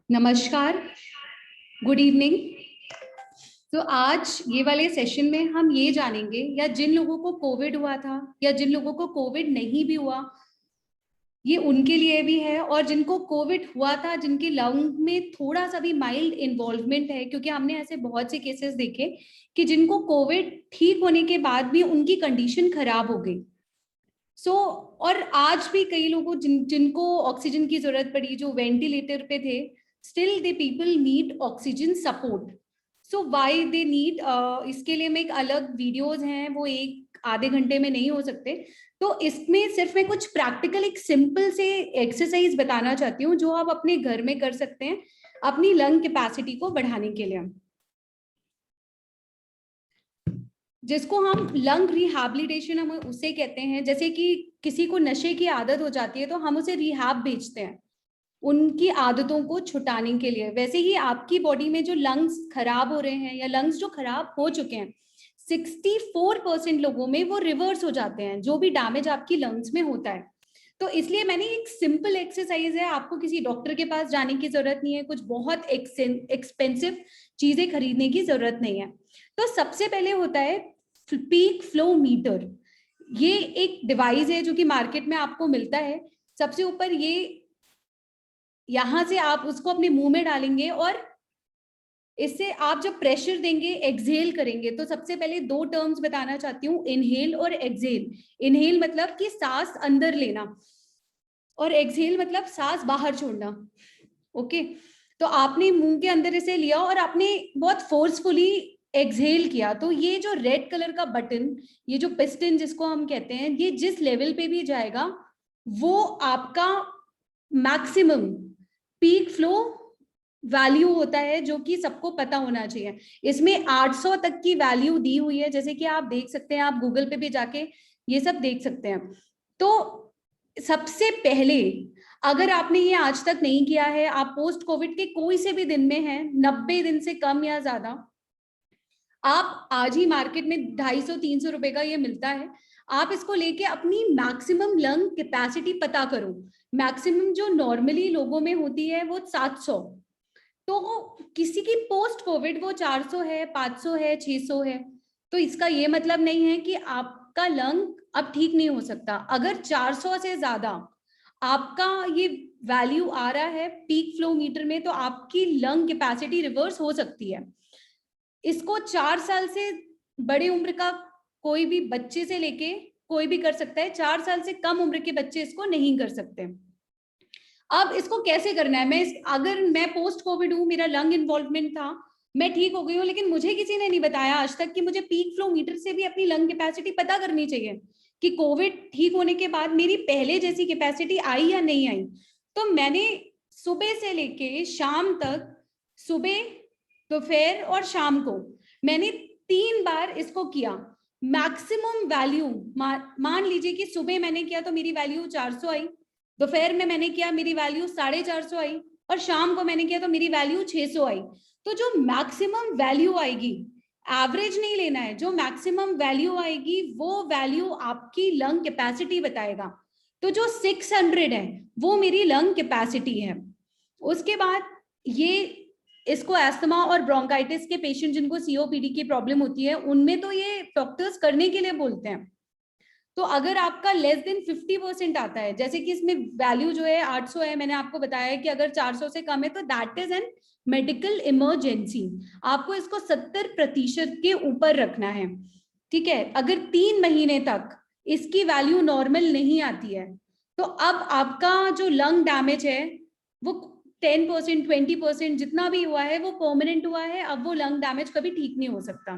नमस्कार, good evening. तो आज ये वाले सेशन में हम ये जानेंगे, या जिन लोगों को कोविड हुआ था या जिन लोगों को कोविड नहीं भी हुआ, ये उनके लिए भी है। और जिनको कोविड हुआ था, जिनके लंग में थोड़ा सा भी माइल्ड इन्वॉल्वमेंट है, क्योंकि हमने ऐसे बहुत से केसेस देखे कि जिनको कोविड ठीक होने के बाद भी उनकी कंडीशन खराब हो गई। और आज भी कई लोगों जिनको ऑक्सीजन की जरूरत पड़ी, जो वेंटिलेटर पे थे, still they people need oxygen support. So why they need, इसके लिए मैं एक अलग वीडियोस हैं, वो एक आधे घंटे में नहीं हो सकते। तो इसमें सिर्फ मैं कुछ प्रैक्टिकल एक सिंपल से एक्सरसाइज बताना चाहती हूँ, जो आप अपने घर में कर सकते हैं अपनी लंग कैपेसिटी को बढ़ाने के लिए, जिसको हम लंग रिहैबिलिटेशन हम उसे कहते हैं। जैसे कि किसी को नशे की आदत हो जाती है तो हम उसे रिहैब भेजते हैं उनकी आदतों को छुटाने के लिए। वैसे ही आपकी बॉडी में जो लंग्स खराब हो रहे हैं या लंग्स जो खराब हो चुके हैं, 64% लोगों में वो रिवर्स हो जाते हैं, जो भी डैमेज आपकी लंग्स में होता है। तो इसलिए मैंने एक सिंपल एक्सरसाइज है, आपको किसी डॉक्टर के पास जाने की जरूरत नहीं है, कुछ बहुत एक्सपेंसिव चीजें खरीदने की जरूरत नहीं है। तो सबसे पहले होता है पीक फ्लो मीटर। ये एक डिवाइस है जो कि मार्केट में आपको मिलता है। सबसे ऊपर ये, यहां से आप उसको अपने मुंह में डालेंगे और इससे आप जब प्रेशर देंगे, एक्सहेल करेंगे, तो सबसे पहले दो टर्म्स बताना चाहती हूँ, इनहेल और एक्सहेल। इनहेल मतलब कि सांस अंदर लेना, और एक्सहेल मतलब सांस बाहर छोड़ना। ओके, तो आपने मुंह के अंदर इसे लिया और आपने बहुत फोर्सफुली एक्सहेल किया, तो ये जो रेड कलर का बटन, ये जो पिस्टन जिसको हम कहते हैं, ये जिस लेवल पे भी जाएगा वो आपका मैक्सिमम पीक फ्लो वैल्यू होता है, जो कि सबको पता होना चाहिए। इसमें 800 तक की वैल्यू दी हुई है, जैसे कि आप देख सकते हैं, आप गूगल पे भी जाके ये सब देख सकते हैं। तो सबसे पहले, अगर आपने ये आज तक नहीं किया है, आप पोस्ट कोविड के कोई से भी दिन में हैं, 90 दिन से कम या ज्यादा, आप आज ही मार्केट में 250-300 रुपए का ये मिलता है, आप इसको लेके अपनी मैक्सिमम लंग कैपेसिटी पता करो। मैक्सिमम जो नॉर्मली लोगों में होती है वो 700, तो किसी की पोस्ट कोविड वो 400 है, 500 है, 600 है। तो इसका ये मतलब नहीं है कि आपका लंग अब ठीक नहीं हो सकता। अगर 400 से ज्यादा आपका ये वैल्यू आ रहा है पीक फ्लो मीटर में, तो आपकी लंग कैपेसिटी रिवर्स हो सकती है। इसको 4 साल से बड़े उम्र का कोई भी बच्चे से लेके कोई भी कर सकता है, 4 साल से कम उम्र के बच्चे इसको नहीं कर सकते। अब इसको कैसे करना है, अगर मैं पोस्ट कोविड हूँ, मेरा लंग इन्वॉल्वमेंट था, मैं ठीक हो गई हूँ, लेकिन मुझे किसी ने नहीं बताया आज तक कि मुझे पीक फ्लो मीटर से भी अपनी लंग कैपेसिटी पता करनी चाहिए कि कोविड ठीक होने के बाद मेरी पहले जैसी कैपेसिटी आई या नहीं आई। तो मैंने सुबह से लेके शाम तक, सुबह, दोपहर और शाम को, मैंने 3 बार इसको किया। मैक्सिमम वैल्यू, मान लीजिए कि सुबह मैंने किया तो मेरी वैल्यू 400 आई, दोपहर में मैंने किया मेरी वैल्यू 450 आई, और शाम को मैंने किया तो मेरी वैल्यू 600 आई। तो जो मैक्सिमम वैल्यू आएगी, एवरेज नहीं लेना है, जो मैक्सिमम वैल्यू आएगी वो वैल्यू आपकी लंग कैपेसिटी बताएगा। तो जो 600 है वो मेरी लंग कैपेसिटी है। उसके बाद ये, इसको एस्थमा और ब्रोंकाइटिस के पेशेंट जिनको सीओपीडी की प्रॉब्लम होती है, उनमें तो ये डॉक्टर्स करने के लिए बोलते हैं। तो अगर आपका लेस देन 50% आता है, जैसे कि इसमें वैल्यू जो है 800 है, मैंने आपको बताया कि अगर 400 से कम है तो that is an medical emergency. आपको इसको 70% के ऊपर रखना है। ठीक है, अगर 3 महीने तक इसकी वैल्यू नॉर्मल नहीं आती है, तो अब आपका जो लंग डैमेज है वो 10%, 20% जितना भी हुआ है वो परमानेंट हुआ है। अब वो लंग डैमेज कभी ठीक नहीं हो सकता।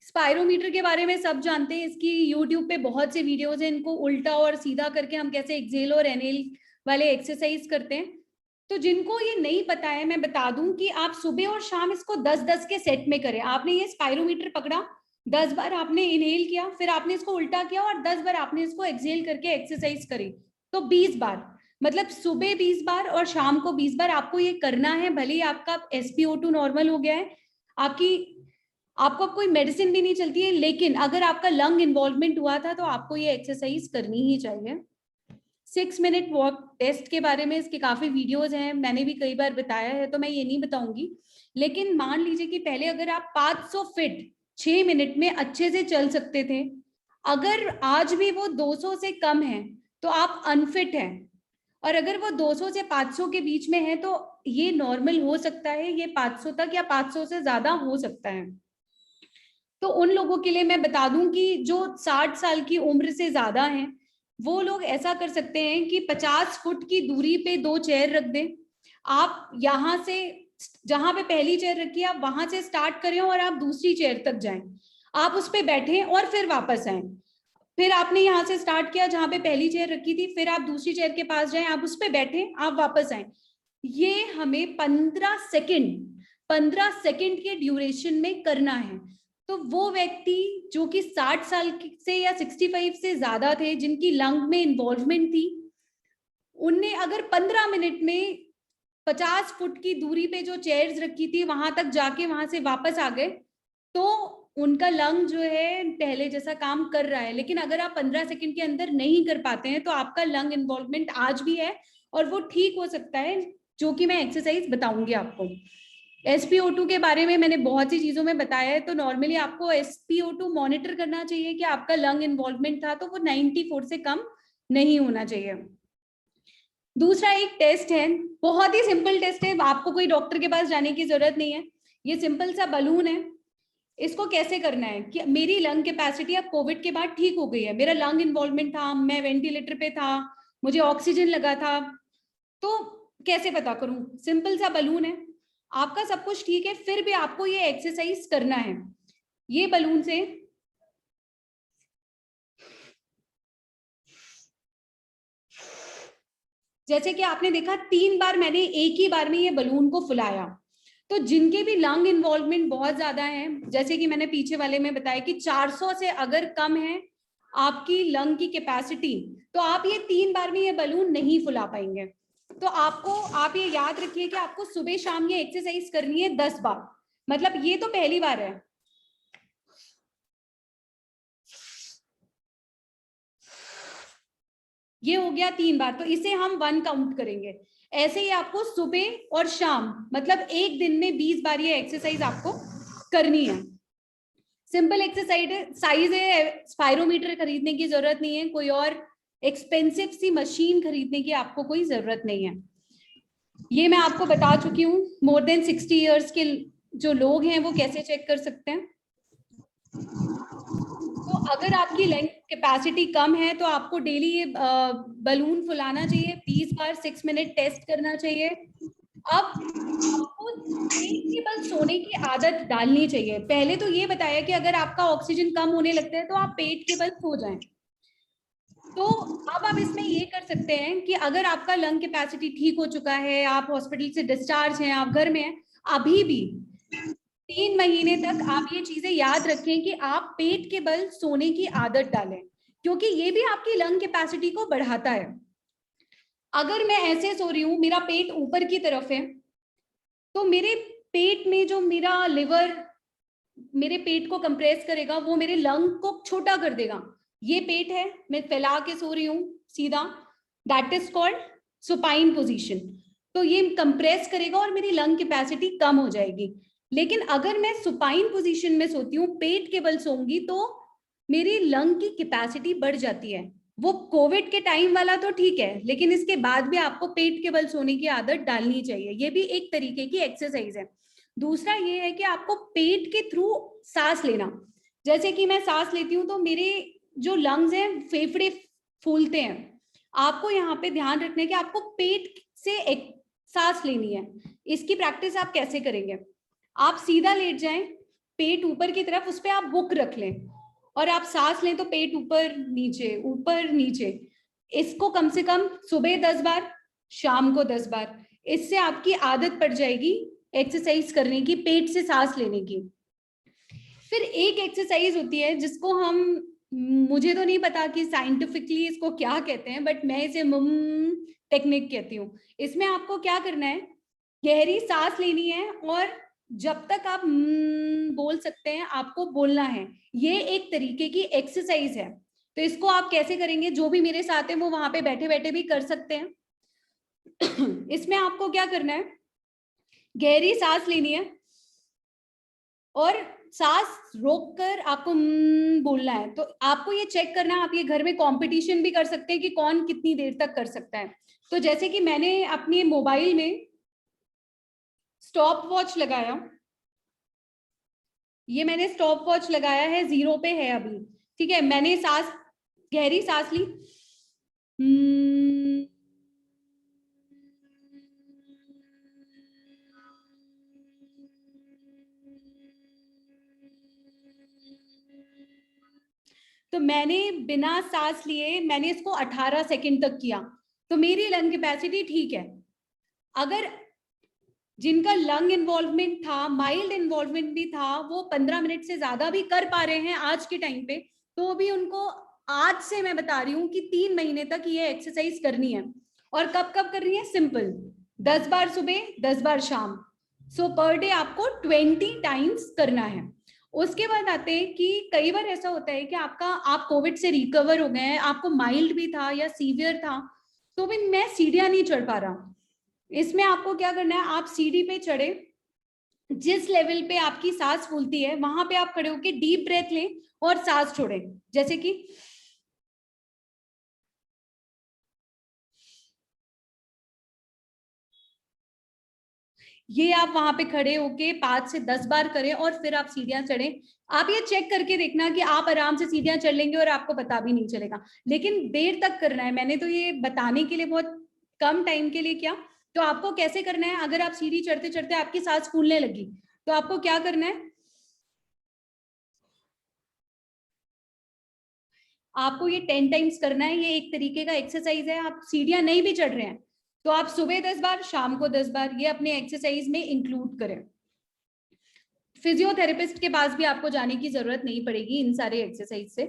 स्पायरोमीटर के बारे में सब जानते हैं, इसकी यूट्यूब पे बहुत से वीडियोस हैं, इनको उल्टा और सीधा करके हम कैसे एक्सेल और एनएल वाले एक्सरसाइज करते हैं। तो जिनको ये नहीं पता है, मैं बता दूं कि आप सुबह और शाम इसको 10-10 के सेट में करें। आपने ये स्पायरोमीटर पकड़ा, 10 बार आपने इनहेल किया, फिर आपने इसको उल्टा किया और 10 बार आपने इसको एक्सेल करके एक्सरसाइज करी, तो 20 बार, मतलब सुबह 20 बार और शाम को 20 बार आपको ये करना है। भले ही आपका SpO2 नॉर्मल हो गया है, आपको कोई मेडिसिन भी नहीं चलती है, लेकिन अगर आपका लंग इन्वॉल्वमेंट हुआ था तो आपको ये एक्सरसाइज करनी ही चाहिए। 6 मिनट वॉक टेस्ट के बारे में इसके काफी वीडियोस हैं, मैंने भी कई बार बताया है, तो मैं ये नहीं बताऊंगी। लेकिन मान लीजिए कि पहले अगर आप 500 फीट 6 मिनट में अच्छे से चल सकते थे, अगर आज भी वो 200 से कम है तो आप अनफिट हैं, और अगर वो 200 से 500 के बीच में है तो ये नॉर्मल हो सकता है, ये 500 तक या 500 से ज्यादा हो सकता है। तो उन लोगों के लिए मैं बता दूं कि जो 60 साल की उम्र से ज्यादा हैं, वो लोग ऐसा कर सकते हैं कि 50 फुट की दूरी पे 2 चेयर रख दें। आप यहाँ से जहां पे पहली चेयर रखी है आप वहां से स्टार्ट करें और आप दूसरी चेयर तक जाएं, आप उस पे बैठें और फिर वापस आए। फिर आपने यहाँ से स्टार्ट किया जहां पे पहली चेयर रखी थी, फिर आप दूसरी चेयर के पास जाएं, आप उस पे बैठे, आप वापस आए। ये हमें 15 सेकंड के ड्यूरेशन में करना है। तो वो व्यक्ति जो कि 60 साल से या 65 से ज्यादा थे, जिनकी लंग में इन्वॉल्वमेंट थी, उनने अगर 15 मिनट में 50 फुट की दूरी पे जो चेयर्स रखी थी वहां तक जाके वहां से वापस आ गए, तो उनका लंग जो है पहले जैसा काम कर रहा है। लेकिन अगर आप 15 सेकंड के अंदर नहीं कर पाते हैं तो आपका लंग इन्वॉल्वमेंट आज भी है और वो ठीक हो सकता है, जो कि मैं एक्सरसाइज बताऊंगी आपको। SpO2 के बारे में मैंने बहुत सी चीजों में बताया है, तो नॉर्मली आपको SpO2 मॉनिटर करना चाहिए कि आपका लंग इन्वॉल्वमेंट था तो वो 94 से कम नहीं होना चाहिए। दूसरा एक टेस्ट है, बहुत ही सिंपल टेस्ट है, आपको कोई डॉक्टर के पास जाने की जरूरत नहीं है। ये सिंपल सा बलून है। इसको कैसे करना है कि मेरी लंग कैपेसिटी अब कोविड के बाद ठीक हो गई है, मेरा लंग इन्वॉल्वमेंट था, मैं वेंटिलेटर पे था, मुझे ऑक्सीजन लगा था, तो कैसे पता करूं? सिंपल सा बलून है, आपका सब कुछ ठीक है, फिर भी आपको ये एक्सरसाइज करना है। ये बलून से जैसे कि आपने देखा 3 बार मैंने एक ही बार में ये बलून को फुलाया। तो जिनके भी लंग इन्वॉल्वमेंट बहुत ज्यादा है, जैसे कि मैंने पीछे वाले में बताया कि 400 से अगर कम है आपकी लंग की कैपेसिटी, तो आप ये 3 बार में ये बलून नहीं फुला पाएंगे। तो आप ये याद रखिए कि आपको सुबह शाम ये एक्सरसाइज करनी है 10 बार। मतलब ये तो पहली बार है, ये हो गया 3 बार, तो इसे हम 1 काउंट करेंगे। ऐसे ही आपको सुबह और शाम, मतलब एक दिन में 20 बार ये एक्सरसाइज आपको करनी है। सिंपल एक्सरसाइज साइज है, स्पायरोमीटर खरीदने की जरूरत नहीं है, कोई और एक्सपेंसिव सी मशीन खरीदने की आपको कोई जरूरत नहीं है। ये मैं आपको बता चुकी हूँ। मोर देन 60 इयर्स के जो लोग हैं वो कैसे चेक कर सकते हैं। तो अगर आपकी लंग कैपेसिटी कम है तो आपको डेली ये बलून फुलाना चाहिए 20 बार, 6 मिनट टेस्ट करना चाहिए। अब आपको पेट के बल सोने की आदत डालनी चाहिए। पहले तो ये बताया कि अगर आपका ऑक्सीजन कम होने लगता है तो आप पेट के बल सो जाएं। तो अब आप इसमें ये कर सकते हैं कि अगर आपका लंग कैपेसिटी ठीक हो चुका है, आप हॉस्पिटल से डिस्चार्ज हैं, आप घर में हैं, अभी भी 3 महीने तक आप ये चीजें याद रखें कि आप पेट के बल सोने की आदत डालें, क्योंकि ये भी आपकी लंग कैपेसिटी को बढ़ाता है। अगर मैं ऐसे सो रही हूं, मेरा पेट ऊपर की तरफ है, तो मेरे पेट में जो मेरा लिवर मेरे पेट को कंप्रेस करेगा, वो मेरे लंग को छोटा कर देगा। ये पेट है, मैं फैला के सो रही हूँ सीधा, that is called supine position. तो ये कंप्रेस करेगा और मेरी लंग कैपेसिटी कम हो जाएगी। लेकिन अगर मैं सुपाइन पोजीशन में सोती हूँ, पेट के बल सोऊंगी, तो मेरी लंग की कैपेसिटी बढ़ जाती है। वो कोविड के टाइम वाला तो ठीक है, लेकिन इसके बाद भी आपको पेट के बल सोने की आदत डालनी चाहिए। ये भी एक तरीके की एक्सरसाइज है। दूसरा ये है कि आपको पेट के थ्रू सांस लेना। जैसे कि मैं सांस लेती हूँ तो मेरे जो लंग्स हैं, फेफड़े फूलते हैं। आपको यहाँ पे ध्यान रखना है कि आपको पेट से एक सांस लेनी है। इसकी प्रैक्टिस आप कैसे करेंगे? आप सीधा लेट जाएं, पेट ऊपर की तरफ, उस पर आप बुक रख लें और आप सांस लें तो पेट ऊपर नीचे। इसको कम से कम सुबह 10 बार, शाम को 10 बार। इससे आपकी आदत पड़ जाएगी एक्सरसाइज करने की, पेट से सांस लेने की। फिर एक एक्सरसाइज होती है जिसको हम, मुझे तो नहीं पता कि साइंटिफिकली इसको क्या कहते हैं, बट मैं इसे मम टेक्निक कहती हूँ। इसमें आपको क्या करना है, गहरी सांस लेनी है और जब तक आप बोल सकते हैं आपको बोलना है। ये एक तरीके की एक्सरसाइज है। तो इसको आप कैसे करेंगे, जो भी मेरे साथ है वो वहां पे बैठे बैठे भी कर सकते हैं। इसमें आपको क्या करना है, गहरी सांस लेनी है और सांस रोककर आपको बोलना है। तो आपको ये चेक करना है, आप ये घर में कंपटीशन भी कर सकते हैं कि कौन कितनी देर तक कर सकता है। तो जैसे कि मैंने अपने मोबाइल में स्टॉप वॉच लगाया, ये मैंने स्टॉप वॉच लगाया है, 0 पे है अभी, ठीक है। मैंने सांस, गहरी सांस ली, तो मैंने बिना सांस लिए मैंने इसको 18 सेकंड तक किया, तो मेरी लंग कैपेसिटी ठीक है। अगर जिनका लंग इन्वॉल्वमेंट था, माइल्ड इन्वॉल्वमेंट भी था, वो 15 मिनट से ज्यादा भी कर पा रहे हैं आज के टाइम पे, तो भी उनको आज से मैं बता रही हूँ कि 3 महीने तक ये एक्सरसाइज करनी है। और कब कब करनी है, सिंपल, 10 बार सुबह, 10 बार शाम। सो पर डे आपको 20 टाइम्स करना है। उसके बाद आते हैं कि कई बार ऐसा होता है कि आप कोविड से रिकवर हो गए हैं, आपको माइल्ड भी था या सीवियर था, तो भी मैं सीढ़ियां नहीं चढ़ पा रहा। इसमें आपको क्या करना है, आप सीढ़ी पे चढ़े, जिस लेवल पे आपकी सांस फूलती है वहां पे आप खड़े होके डीप ब्रेथ लें और सांस छोड़ें, जैसे कि ये आप वहां पे खड़े होके 5 से 10 बार करें और फिर आप सीढ़ियां चढ़ें। आप ये चेक करके देखना कि आप आराम से सीढ़ियां चढ़ लेंगे और आपको पता भी नहीं चलेगा, लेकिन देर तक करना है। मैंने तो ये बताने के लिए बहुत कम टाइम के लिए किया। तो आपको कैसे करना है, अगर आप सीढ़ी चढ़ते चढ़ते आपकी सांस फूलने लगी तो आपको क्या करना है, आपको ये 10 टाइम्स करना है। ये एक तरीके का एक्सरसाइज है। आप सीढ़ियां नहीं भी चढ़ रहे हैं तो आप सुबह 10 बार, शाम को 10 बार ये अपने एक्सरसाइज में इंक्लूड करें। फिजियोथेरेपिस्ट के पास भी आपको जाने की जरूरत नहीं पड़ेगी इन सारे एक्सरसाइज से।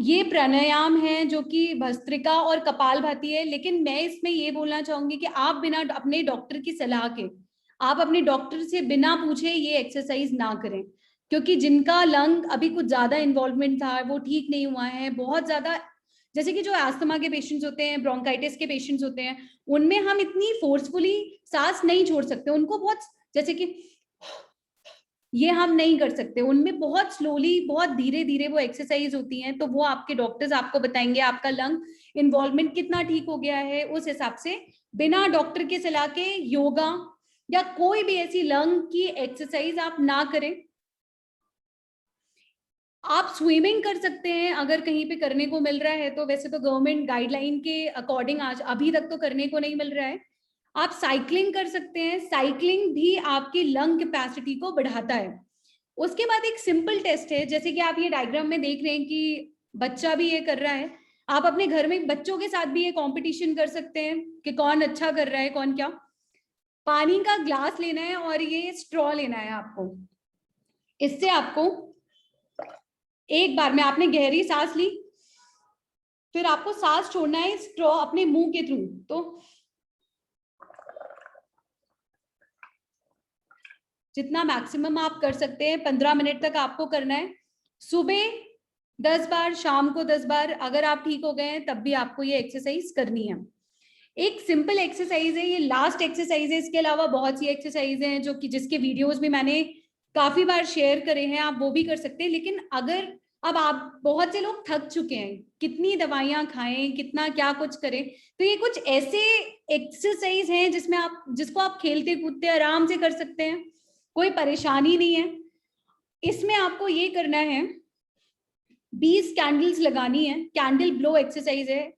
ये प्राणायाम है जो कि भस्त्रिका और कपालभाति है, लेकिन मैं इसमें ये बोलना चाहूंगी कि आप बिना अपने डॉक्टर की सलाह के, आप अपने डॉक्टर से बिना पूछे ये एक्सरसाइज ना करें, क्योंकि जिनका लंग अभी कुछ ज्यादा इन्वॉल्वमेंट था, वो ठीक नहीं हुआ है बहुत ज्यादा, जैसे कि जो अस्थमा के पेशेंट्स होते हैं, ब्रोंकाइटिस के पेशेंट्स होते हैं, उनमें हम इतनी फोर्सफुली सांस नहीं छोड़ सकते। उनको बहुत, जैसे कि ये हम नहीं कर सकते, उनमें बहुत स्लोली, बहुत धीरे धीरे वो एक्सरसाइज होती हैं। तो वो आपके डॉक्टर्स आपको बताएंगे आपका लंग इन्वॉल्वमेंट कितना ठीक हो गया है, उस हिसाब से बिना डॉक्टर के सलाह के योगा या कोई भी ऐसी लंग की एक्सरसाइज आप ना करें। आप स्विमिंग कर सकते हैं अगर कहीं पे करने को मिल रहा है तो, वैसे तो गवर्नमेंट गाइडलाइन के अकॉर्डिंग आज अभी तक तो करने को नहीं मिल रहा है। आप साइकिलिंग कर सकते हैं, साइकिलिंग भी आपकी लंग कैपेसिटी को बढ़ाता है। उसके बाद एक सिंपल टेस्ट है, जैसे कि आप ये डायग्राम में देख रहे हैं कि बच्चा भी ये कर रहा है। आप अपने घर में बच्चों के साथ भी ये कंपटीशन कर सकते हैं कि कौन अच्छा कर रहा है, कौन क्या। पानी का ग्लास लेना है और ये स्ट्रॉ लेना है आपको। इससे आपको एक बार में, आपने गहरी सांस ली, फिर आपको सांस छोड़ना है स्ट्रॉ अपने मुंह के थ्रू। तो जितना मैक्सिमम आप कर सकते हैं 15 मिनट तक आपको करना है। सुबह 10 बार, शाम को 10 बार, अगर आप ठीक हो गए हैं तब भी आपको ये एक्सरसाइज करनी है। एक सिंपल एक्सरसाइज है, ये लास्ट एक्सरसाइज है। इसके अलावा बहुत सी एक्सरसाइज हैं जो कि जिसके वीडियोस भी मैंने काफी बार शेयर करे हैं, आप वो भी कर सकते हैं। लेकिन अगर अब आप, बहुत से लोग थक चुके हैं, कितनी दवाइयां खाएं, कितना क्या कुछ करें, तो ये कुछ ऐसे एक्सरसाइज हैं जिसको आप खेलते कूदते आराम से कर सकते हैं, कोई परेशानी नहीं है। इसमें आपको ये करना है, 20 कैंडल्स लगानी है, कैंडल ब्लो एक्सरसाइज है।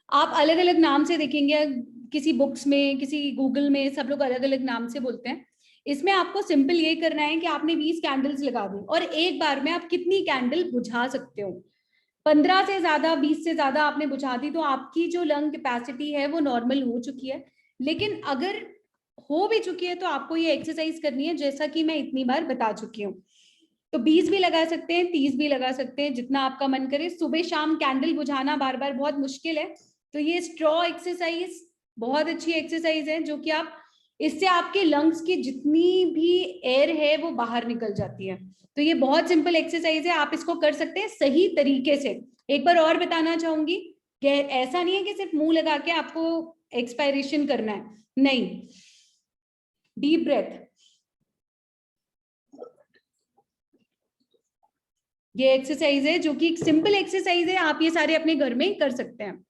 आप अलग अलग नाम से देखेंगे, किसी बुक्स में, किसी गूगल में, सब लोग अलग अलग नाम से बोलते हैं। इसमें आपको सिंपल ये करना है कि आपने 20 कैंडल्स लगा दी और एक बार में आप कितनी कैंडल बुझा सकते हो। 15 से ज्यादा, 20 से ज्यादा आपने बुझा दी तो आपकी जो लंग कैपेसिटी है वो नॉर्मल हो चुकी है। लेकिन अगर हो भी चुकी है तो आपको ये एक्सरसाइज करनी है जैसा कि मैं इतनी बार बता चुकी हूँ। तो 20 भी लगा सकते हैं, 30 भी लगा सकते हैं, जितना आपका मन करे। सुबह शाम कैंडल बुझाना बार बार बहुत मुश्किल है, तो ये स्ट्रॉ एक्सरसाइज बहुत अच्छी एक्सरसाइज है जो कि आप इससे आपके लंग्स की जितनी भी एयर है वो बाहर निकल जाती है। तो ये बहुत सिंपल एक्सरसाइज है, आप इसको कर सकते हैं सही तरीके से। एक बार और बताना चाहूंगी कि ऐसा नहीं है कि सिर्फ मुंह लगा के आपको एक्सपायरेशन करना है, नहीं। डीप ब्रेथ, ये एक्सरसाइज है जो कि एक सिंपल एक्सरसाइज है, आप ये सारे अपने घर में कर सकते हैं।